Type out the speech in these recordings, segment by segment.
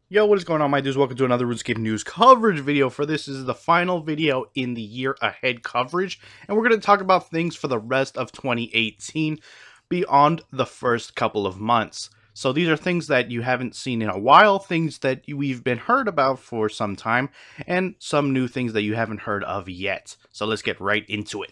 Yo, what is going on, my dudes? Welcome to another RuneScape news coverage video. For this is the final video in the year ahead coverage, and we're going to talk about things for the rest of 2018 beyond the first couple of months. So these are things that you haven't seen in a while, things that we've been heard about for some time, and some new things that you haven't heard of yet. So let's get right into it.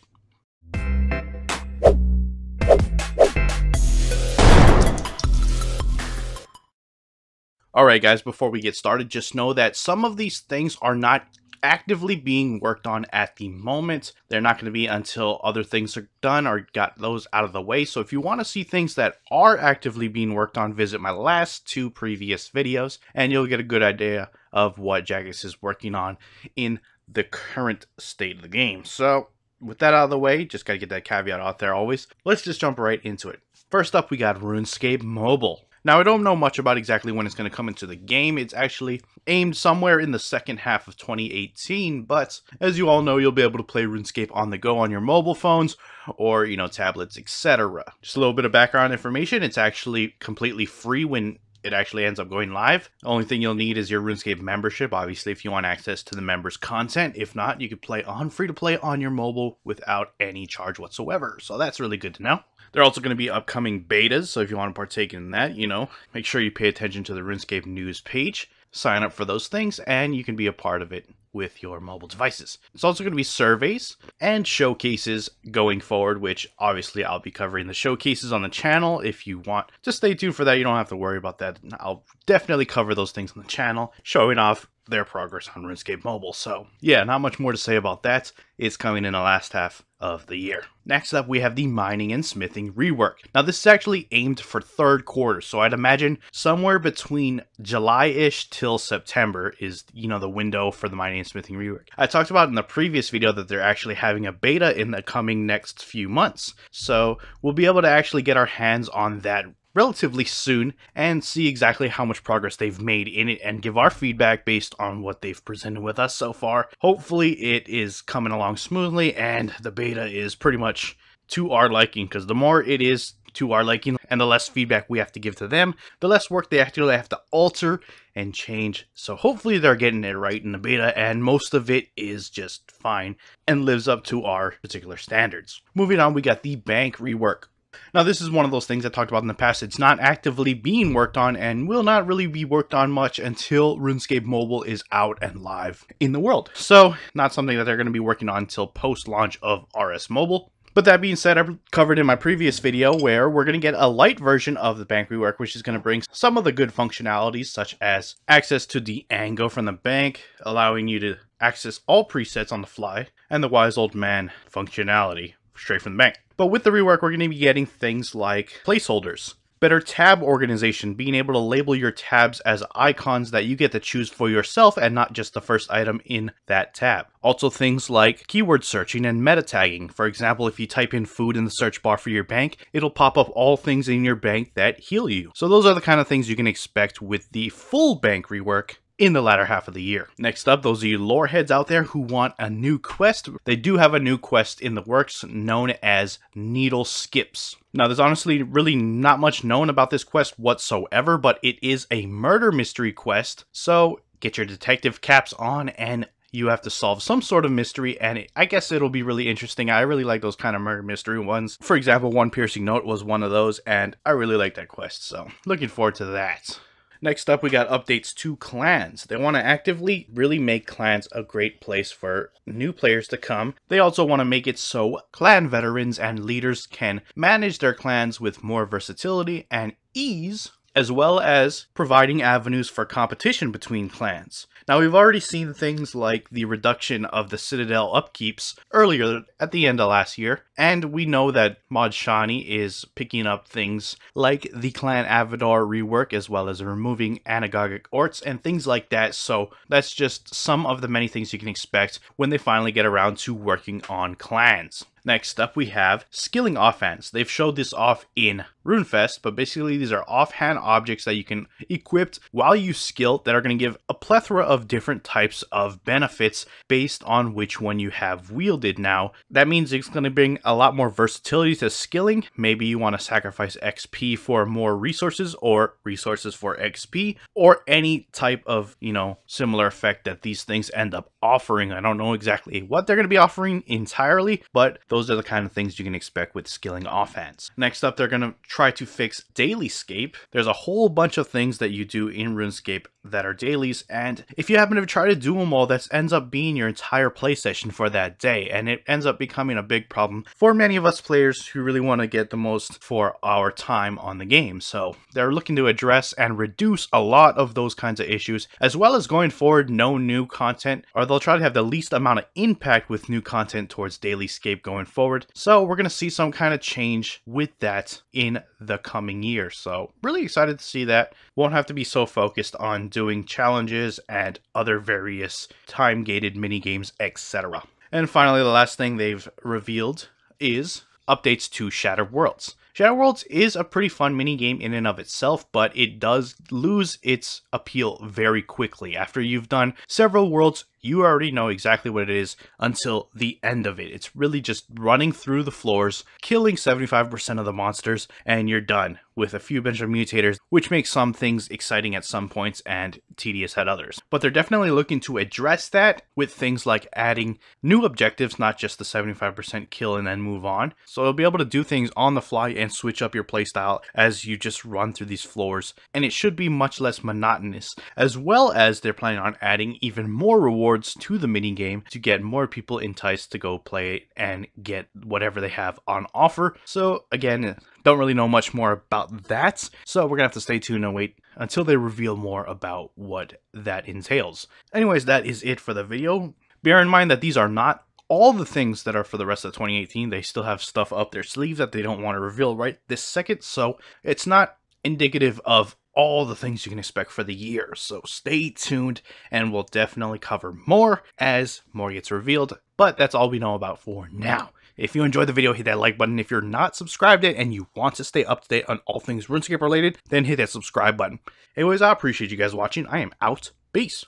Alright guys, before we get started, just know that some of these things are not actively being worked on at the moment. They're not going to be until other things are done or got those out of the way. So if you want to see things that are actively being worked on, visit my last two previous videos and you'll get a good idea of what Jagex is working on in the current state of the game. So with that out of the way, just got to get that caveat out there always. Let's just jump right into it. First up, we got RuneScape Mobile. Now, I don't know much about exactly when it's going to come into the game. It's actually aimed somewhere in the second half of 2018, but as you all know, you'll be able to play RuneScape on the go on your mobile phones or, tablets, etc. Just a little bit of background information. It's actually completely free when it actually ends up going live. The only thing you'll need is your RuneScape membership, obviously, if you want access to the members' content. If not, you can play on free to play on your mobile without any charge whatsoever. So that's really good to know. There are also going to be upcoming betas, so if you want to partake in that, make sure you pay attention to the RuneScape news page, sign up for those things, and you can be a part of it with your mobile devices. It's also going to be surveys and showcases going forward, which obviously I'll be covering the showcases on the channel. If you want to stay tuned for that, you don't have to worry about that. I'll definitely cover those things on the channel, showing off their progress on RuneScape Mobile. So yeah, not much more to say about that. It's coming in the last half of the year. Next up, we have the mining and smithing rework. Now this is actually aimed for third quarter, so I'd imagine somewhere between July-ish till September is, the window for the mining and smithing rework. I talked about in the previous video that they're actually having a beta in the coming next few months, so we'll be able to actually get our hands on that relatively soon and see exactly how much progress they've made in it and give our feedback based on what they've presented with us so far. Hopefully it is coming along smoothly and the beta is pretty much to our liking, because the more it is to our liking and the less feedback we have to give to them, the less work they actually have to alter and change. So hopefully they're getting it right in the beta and most of it is just fine and lives up to our particular standards. Moving on, we got the bank rework. Now this is one of those things I talked about in the past. It's not actively being worked on and will not really be worked on much until RuneScape Mobile is out and live in the world. So not something that they're going to be working on until post-launch of RS Mobile. But that being said, I covered in my previous video where we're going to get a light version of the bank rework, which is going to bring some of the good functionalities, such as access to the Ango from the bank, allowing you to access all presets on the fly, and the Wise Old Man functionality straight from the bank. But with the rework, we're going to be getting things like placeholders, better tab organization, being able to label your tabs as icons that you get to choose for yourself and not just the first item in that tab. Also things like keyword searching and meta tagging. For example, if you type in food in the search bar for your bank, it'll pop up all things in your bank that heal you. So those are the kind of things you can expect with the full bank rework in the latter half of the year. Next up, those of you lore heads out there who want a new quest, they do have a new quest in the works known as Needle Skips. Now, there's honestly really not much known about this quest whatsoever, but it is a murder mystery quest, so get your detective caps on and you have to solve some sort of mystery, and I guess it'll be really interesting. I really like those kind of murder mystery ones. For example, One Piercing Note was one of those, and I really like that quest, so looking forward to that. Next up, we got updates to clans. They want to actively really make clans a great place for new players to come. They also want to make it so clan veterans and leaders can manage their clans with more versatility and ease, as well as providing avenues for competition between clans. Now, we've already seen things like the reduction of the Citadel upkeeps earlier at the end of last year, and we know that Mod Shani is picking up things like the Clan Avador rework, as well as removing anagogic orts and things like that. So that's just some of the many things you can expect when they finally get around to working on clans. Next up, we have skilling offhands. They've showed this off in RuneFest, but basically these are offhand objects that you can equip while you skill that are going to give a plethora of different types of benefits based on which one you have wielded now. That means it's going to bring a lot more versatility to skilling. Maybe you want to sacrifice XP for more resources or resources for XP or any type of, similar effect that these things end up offering. I don't know exactly what they're going to be offering entirely, but those are the kind of things you can expect with skilling offhands. Next up, they're going to try to fix daily scape. There's a whole bunch of things that you do in RuneScape that are dailies, and if you happen to try to do them all, that ends up being your entire play session for that day, and it ends up becoming a big problem for many of us players who really want to get the most for our time on the game. So they're looking to address and reduce a lot of those kinds of issues, as well as going forward, no new content, or they'll try to have the least amount of impact with new content towards daily scape going forward. So we're going to see some kind of change with that in the coming year. So really excited to see that. Won't have to be so focused on doing challenges and other various time-gated mini games, etc. And finally, the last thing they've revealed is updates to Shattered Worlds. Shattered Worlds is a pretty fun mini game in and of itself, but it does lose its appeal very quickly. After you've done several worlds, you already know exactly what it is until the end of it. It's really just running through the floors, killing 75% of the monsters, and you're done with a few bunch of mutators, which makes some things exciting at some points and tedious at others. But they're definitely looking to address that with things like adding new objectives, not just the 75% kill and then move on. So you'll be able to do things on the fly and switch up your playstyle as you just run through these floors, and it should be much less monotonous, as well as they're planning on adding even more rewards to the mini game to get more people enticed to go play it and get whatever they have on offer. So again, don't really know much more about that, so we're gonna have to stay tuned and wait until they reveal more about what that entails. Anyways, that is it for the video. Bear in mind that these are not all the things that are for the rest of 2018. They still have stuff up their sleeves that they don't want to reveal right this second, so it's not indicative of all the things you can expect for the year. So stay tuned and we'll definitely cover more as more gets revealed, but that's all we know about for now. If you enjoyed the video, hit that like button. If you're not subscribed yet and you want to stay up to date on all things RuneScape related, then hit that subscribe button. Anyways, I appreciate you guys watching. I am out. Peace.